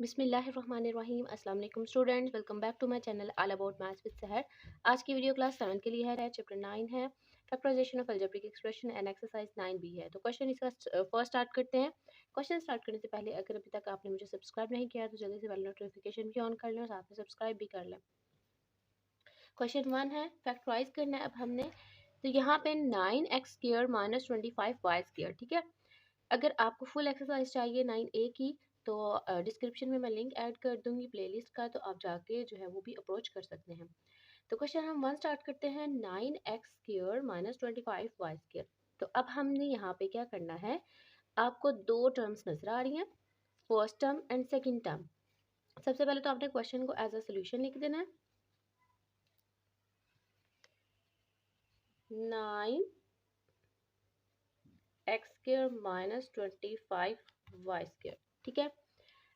बिस्मिल्लाहिर्रहमानिर्रहीम। अस्सलाम वालेकुम students, welcome back to my channel all about maths with Sahar. आज की वीडियो क्लास 7 के लिए है। चैप्टर 9 है factorisation of algebraic expression and exercise 9b है। तो क्वेश्चन इसका फर्स्ट स्टार्ट करते हैं। क्वेश्चन स्टार्ट करने से पहले अगर अभी तक आपने मुझे सब्सक्राइब नहीं किया तो जल्दी से बेल नोटिफिकेशन भी ऑन कर लें और साथ में सब्सक्राइब भी कर लें। क्वेश्चन 1 है, फैक्टराइज करना है अब हमने। तो यहाँ पे 9x² माइनस 25y², ठीक है। अगर आपको फुल एक्सरसाइज चाहिए 9A की तो डिस्क्रिप्शन में मैं लिंक ऐड कर दूंगी प्लेलिस्ट का, तो आप जाके जो है वो भी अप्रोच कर सकते हैं। तो क्वेश्चन हम 1 स्टार्ट करते हैं। 9x² minus 25y²। तो अब हमने यहाँ पे क्या करना है, आपको दो टर्म्स नजर आ रही हैं, first term and second term. सबसे पहले तो आपने क्वेश्चन को एज अ सोल्यूशन लिख देना है। 9x² माइनस 25y², ठीक है।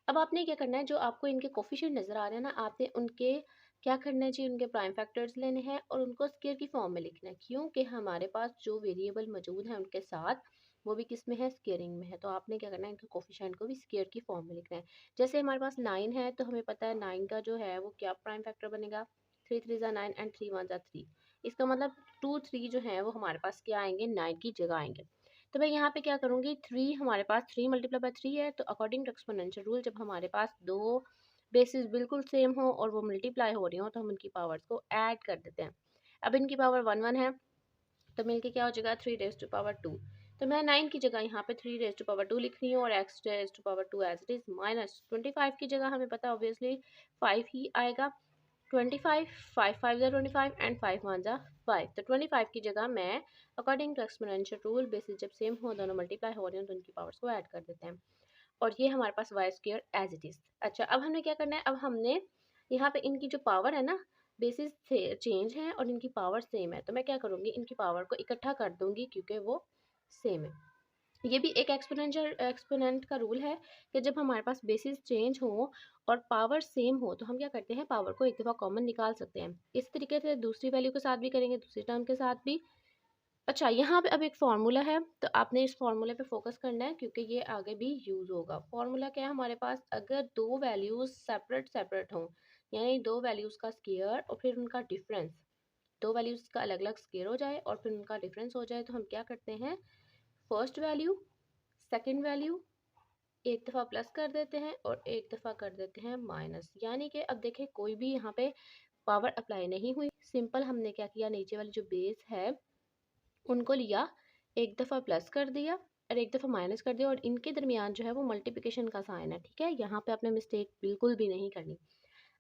अब आपने क्या करना है, जो आपको इनके कोफिशिएंट नज़र आ रहे हैं ना, आपने उनके क्या करना है जी, उनके प्राइम फैक्टर्स लेने हैं और उनको स्केयर की फॉर्म में लिखना है, क्योंकि हमारे पास जो वेरिएबल मौजूद है उनके साथ वो भी किस में है, स्केयरिंग में है। तो आपने क्या करना है, इनके कोफिशिएंट को भी स्केयर की फॉर्म में लिखना है। जैसे हमारे पास 9 है तो हमें पता है 9 का जो है वो क्या प्राइम फैक्टर बनेगा, 3 3 ज़ा 9 एंड 3 1 ज़ा 3। इसका मतलब 2 3 जो है वो हमारे पास क्या आएंगे, 9 की जगह आएंगे। तो मैं यहाँ पे क्या करूँगी, 3 हमारे पास 3 मल्टीप्लाई बाय 3 है, तो अकॉर्डिंग टू एक्सपोनेंशियल रूल जब हमारे पास दो बेसिस बिल्कुल सेम हो और वो मल्टीप्लाई हो रही हो तो हम उनकी पावर्स को ऐड कर देते हैं। अब इनकी पावर 1 1 है तो मिलके क्या हो जाएगा, 3 रेज़ टू पावर 2। तो मैं 9 की जगह यहाँ पे 3 रेज़ टू पावर 2 लिख रही हूँ और x raise to power 2 as it is, minus 25 की जगह हमें पता ऑब्वियसली 5 ही आएगा। 25 5 5 ज़ा 25 एंड 5 1 ज़ा 5। तो 25 की जगह मैं according to exponential rule basis जब सेम हो, दोनों मल्टीप्लाई हो रहे हैं तो उनकी पावर्स को ऐड कर देते हैं और ये हमारे पास y² एज इट इज़। अच्छा, अब हमने क्या करना है, अब हमने यहाँ पे इनकी जो पावर है ना, बेसिस से चेंज है और इनकी पावर सेम है, तो मैं क्या करूँगी, इनकी पावर को इकट्ठा कर दूंगी क्योंकि वो सेम है। ये भी एक एक्सपोनेंट का रूल है कि जब हमारे पास बेसिस चेंज हो और पावर सेम हो तो हम क्या करते हैं, पावर को एक दफ़ा कॉमन निकाल सकते हैं। इस तरीके से दूसरी वैल्यू के साथ भी करेंगे, दूसरी टर्म के साथ भी। अच्छा, यहाँ पे अब एक फार्मूला है तो आपने इस फार्मूले पे फोकस करना है क्योंकि ये आगे भी यूज़ होगा। फार्मूला क्या है हमारे पास, अगर दो वैल्यूज़ सेपरेट सेपरेट हों, यानी दो वैल्यूज़ का स्केयर और फिर उनका डिफरेंस, दो वैल्यूज़ का अलग अलग स्केयर हो जाए और फिर उनका डिफरेंस हो जाए, तो हम क्या करते हैं, फर्स्ट वैल्यू सेकंड वैल्यू एक दफ़ा प्लस कर देते हैं और एक दफ़ा कर देते हैं माइनस। यानी कि अब देखें कोई भी यहाँ पे पावर अप्लाई नहीं हुई, सिंपल हमने क्या किया, नीचे वाली जो बेस है उनको लिया, एक दफ़ा प्लस कर दिया और एक दफ़ा माइनस कर दिया और इनके दरमियान जो है वो मल्टीप्लिकेशन का साइन है, ठीक है। यहाँ पे आपने मिस्टेक बिल्कुल भी नहीं करनी।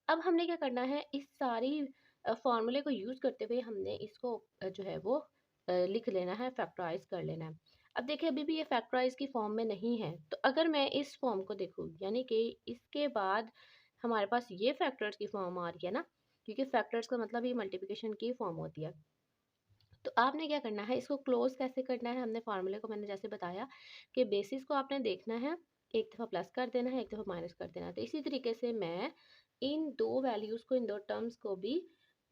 अब हमने क्या करना है, इस सारी फार्मूले को यूज़ करते हुए हमने इसको जो है वो लिख लेना है, फैक्टराइज कर लेना है। अब देखिए अभी भी ये फैक्टराइज की फॉर्म में नहीं है, तो अगर मैं इस फॉर्म को देखूँ, यानी कि इसके बाद हमारे पास ये फैक्टर्स की फॉर्म आ रही है ना, क्योंकि फैक्टर्स का मतलब ही मल्टीप्लिकेशन की फॉर्म होती है। तो आपने क्या करना है, इसको क्लोज कैसे करना है, हमने फार्मूले को मैंने जैसे बताया कि बेसिस को आपने देखना है, एक दफ़ा प्लस कर देना है, एक दफ़ा माइनस कर देना है। तो इसी तरीके से मैं इन दो वैल्यूज़ को, इन दो टर्म्स को भी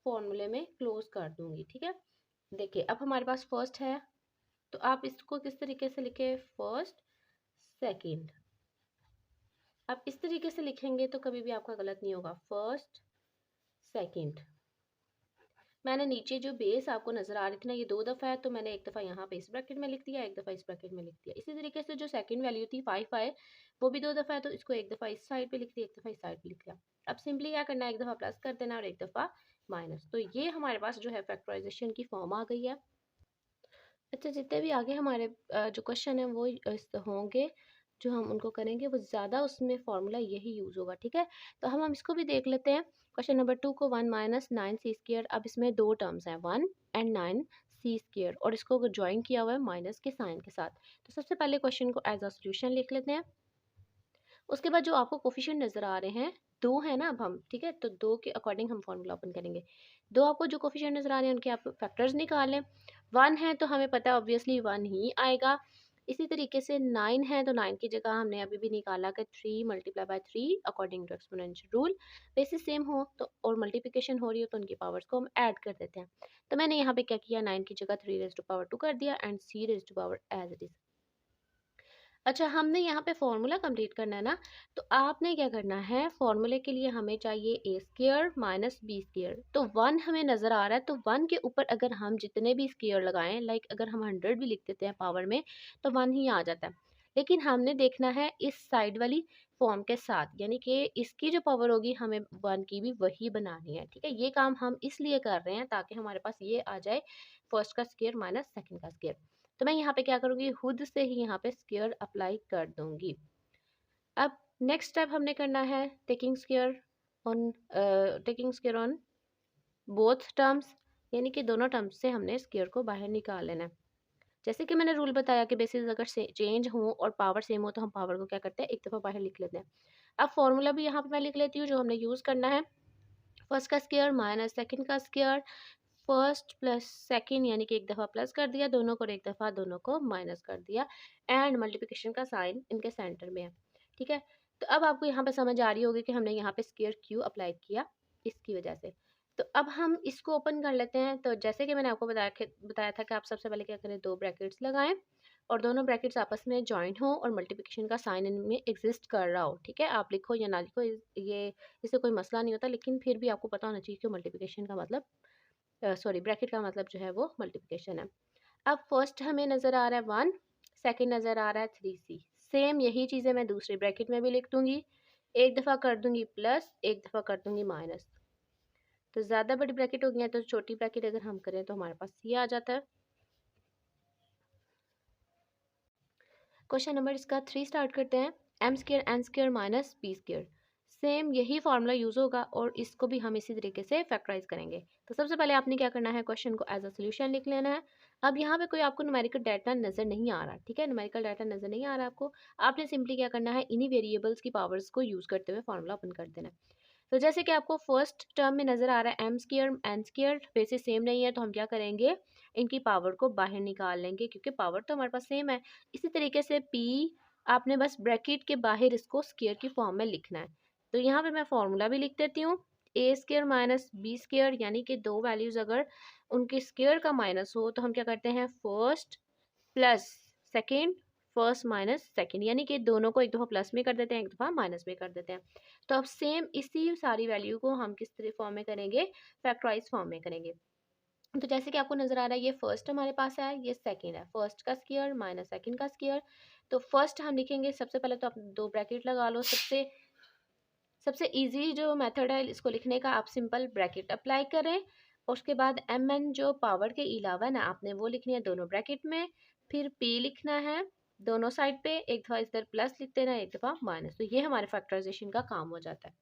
फॉर्मूले में क्लोज कर दूंगी, ठीक है। देखिए अब हमारे पास फर्स्ट है तो आप इसको किस तरीके से लिखे, फर्स्ट सेकंड। आप इस तरीके से लिखेंगे तो कभी भी आपका गलत नहीं होगा, फर्स्ट सेकंड। मैंने नीचे जो बेस आपको नजर आ रही थी ना, ये दो दफ़ा है तो मैंने एक दफ़ा यहाँ पे इस ब्रैकेट में लिख दिया, एक दफ़ा इस ब्रैकेट में लिख दिया। इसी तरीके से जो सेकंड वैल्यू थी 5 आए, वो भी दो दफ़ा है तो इसको एक दफ़ा इस साइड पे लिख दिया, एक दफ़ा इस साइड पे लिख दिया। अब सिंपली क्या करना है, एक दफ़ा प्लस कर देना और एक दफ़ा माइनस। तो ये हमारे पास जो है फैक्टराइजेशन की फॉर्म आ गई है। अच्छा, जितने भी आगे हमारे जो क्वेश्चन है वो होंगे, जो हम उनको करेंगे वो ज़्यादा उसमें फार्मूला यही यूज़ होगा, ठीक है। तो हम इसको भी देख लेते हैं। क्वेश्चन नंबर 2 को 1 माइनस 9c²। अब इसमें दो टर्म्स हैं, 1 एंड 9c² और इसको ज्वाइन किया हुआ है माइनस के साइन के साथ। तो सबसे पहले क्वेश्चन को एज अ सोल्यूशन लिख लेते हैं। उसके बाद जो आपको कोफिशिएंट नज़र आ रहे हैं, दो है ना अब हम, ठीक है, तो दो के अकॉर्डिंग हम फॉर्मूला ओपन करेंगे। दो आपको जो कोफिशिएंट नज़र आ रहे हैं उनके आप फैक्टर्स निकाल लें। 1 है तो हमें पता है ऑब्वियसली 1 ही आएगा। इसी तरीके से 9 है तो 9 की जगह हमने अभी भी निकाला कि 3 multiply by 3 according to exponential rule. Basis same हो तो और मल्टीप्लिकेशन हो रही हो तो उनकी पावर्स को हम ऐड कर देते हैं। तो मैंने यहाँ पे क्या किया, 9 की जगह 3 रेज़ टू पावर 2 कर दिया and c raise to power as it is. अच्छा, हमने यहाँ पे फॉर्मूला कंप्लीट करना है ना, तो आपने क्या करना है, फॉर्मूले के लिए हमें चाहिए ए स्क्वायर माइनस बी स्क्वायर। तो 1 हमें नज़र आ रहा है, तो 1 के ऊपर अगर हम जितने भी स्क्वायर लगाएं, लाइक अगर हम 100 भी लिख देते हैं पावर में, तो 1 ही आ जाता है। लेकिन हमने देखना है इस साइड वाली फॉर्म के साथ, यानी कि इसकी जो पावर होगी हमें 1 की भी वही बनानी है। ठीक है, ये काम हम इसलिए कर रहे हैं ताकि हमारे पास ये आ जाए फर्स्ट का स्क्वायर माइनस सेकंड का स्क्वायर। तो मैं यहाँ पे क्या करूँगी, खुद से ही यहाँ पे स्क्वायर अप्लाई कर दूंगी। अब नेक्स्ट स्टेप हमने करना है taking square on both terms, यानी कि दोनों टर्म्स से हमने स्क्वायर को बाहर निकाल लेना है। जैसे कि मैंने रूल बताया कि बेसिस अगर चेंज हो और पावर सेम हो तो हम पावर को क्या करते हैं, एक दफ़ा बाहर लिख लेते हैं। अब फॉर्मूला भी यहाँ पे मैं लिख लेती हूँ जो हमने यूज़ करना है। फर्स्ट का स्क्वायर माइनस सेकंड का स्क्वायर, फर्स्ट प्लस सेकंड यानी कि एक दफ़ा प्लस कर दिया दोनों को और एक दफ़ा दोनों को माइनस कर दिया, एंड मल्टीप्लिकेशन का साइन इनके सेंटर में है। ठीक है, तो अब आपको यहाँ पे समझ आ रही होगी कि हमने यहाँ पे स्क्वायर क्यों अप्लाई किया, इसकी वजह से। तो अब हम इसको ओपन कर लेते हैं। तो जैसे कि मैंने आपको बताया था कि आप सबसे पहले क्या करें, दो ब्रैकेट्स लगाएं और दोनों ब्रैकेट्स आपस में जॉइन हो और मल्टीप्लिकेशन का साइन इनमें एग्जिस्ट कर रहा हो। ठीक है, आप लिखो या ना लिखो, ये इससे कोई मसला नहीं होता, लेकिन फिर भी आपको पता होना चाहिए कि मल्टीप्लिकेशन का मतलब, सॉरी, ब्रैकेट का मतलब जो है वो मल्टीप्लिकेशन है। अब फर्स्ट हमें नज़र आ रहा है 1, सेकंड नज़र आ रहा है 3c। सेम यही चीज़ें मैं दूसरी ब्रैकेट में भी लिख दूंगी, एक दफ़ा कर दूंगी प्लस, एक दफ़ा कर दूंगी माइनस। तो ज़्यादा बड़ी ब्रैकेट हो गई है तो छोटी ब्रैकेट अगर हम करें तो हमारे पास ये आ जाता है। क्वेश्चन नंबर इसका 3 स्टार्ट करते हैं। M square n square minus b square, same यही फार्मूला यूज़ होगा और इसको भी हम इसी तरीके से फैक्टराइज करेंगे। तो सबसे पहले आपने क्या करना है, क्वेश्चन को एज अ सोल्यूशन लिख लेना है। अब यहाँ पे कोई आपको न्यूमेरिकल डाटा नज़र नहीं आ रहा, ठीक है, न्यूमेरिकल डाटा नज़र नहीं आ रहा आपको। आपने सिंपली क्या करना है, इन्हीं वेरिएबल्स की पावर्स को यूज़ करते हुए फार्मूला ओपन कर देना है। तो जैसे कि आपको फर्स्ट टर्म में नज़र आ रहा है m square n square, basis same नहीं है तो हम क्या करेंगे, इनकी पावर को बाहर निकाल लेंगे क्योंकि पावर तो हमारे पास सेम है। इसी तरीके से पी, आपने बस ब्रैकेट के बाहर इसको स्क्वायर की फॉर्म में लिखना है। तो यहाँ पे मैं फॉर्मूला भी लिख देती हूँ, ए स्क्वायर माइनस बी स्क्वायर, यानी कि दो वैल्यूज़ अगर उनके स्क्वायर का माइनस हो तो हम क्या करते हैं, first plus second, first minus second, यानी कि दोनों को एक दफ़ा प्लस में कर देते हैं, एक दफ़ा माइनस में कर देते हैं। तो अब सेम इसी सारी वैल्यू को हम किस तरह फॉर्म में करेंगे, फैक्टराइज फॉर्म में करेंगे। तो जैसे कि आपको नज़र आ रहा है ये फर्स्ट हमारे पास है, ये सेकंड है, फर्स्ट का स्क्वायर माइनस सेकंड का स्क्वायर। तो फर्स्ट हम लिखेंगे, सबसे पहले तो आप दो ब्रैकेट लगा लो। सबसे सबसे इजी जो मेथड है इसको लिखने का, आप सिंपल ब्रैकेट अप्लाई करें और उसके बाद एम एन जो पावर के अलावा ना आपने वो लिखनी है दोनों ब्रैकेट में, फिर पी लिखना है दोनों साइड पे, एक दफ़ा इधर प्लस लिख देना, एक दफ़ा माइनस। तो ये हमारे फैक्टराइजेशन का काम हो जाता है।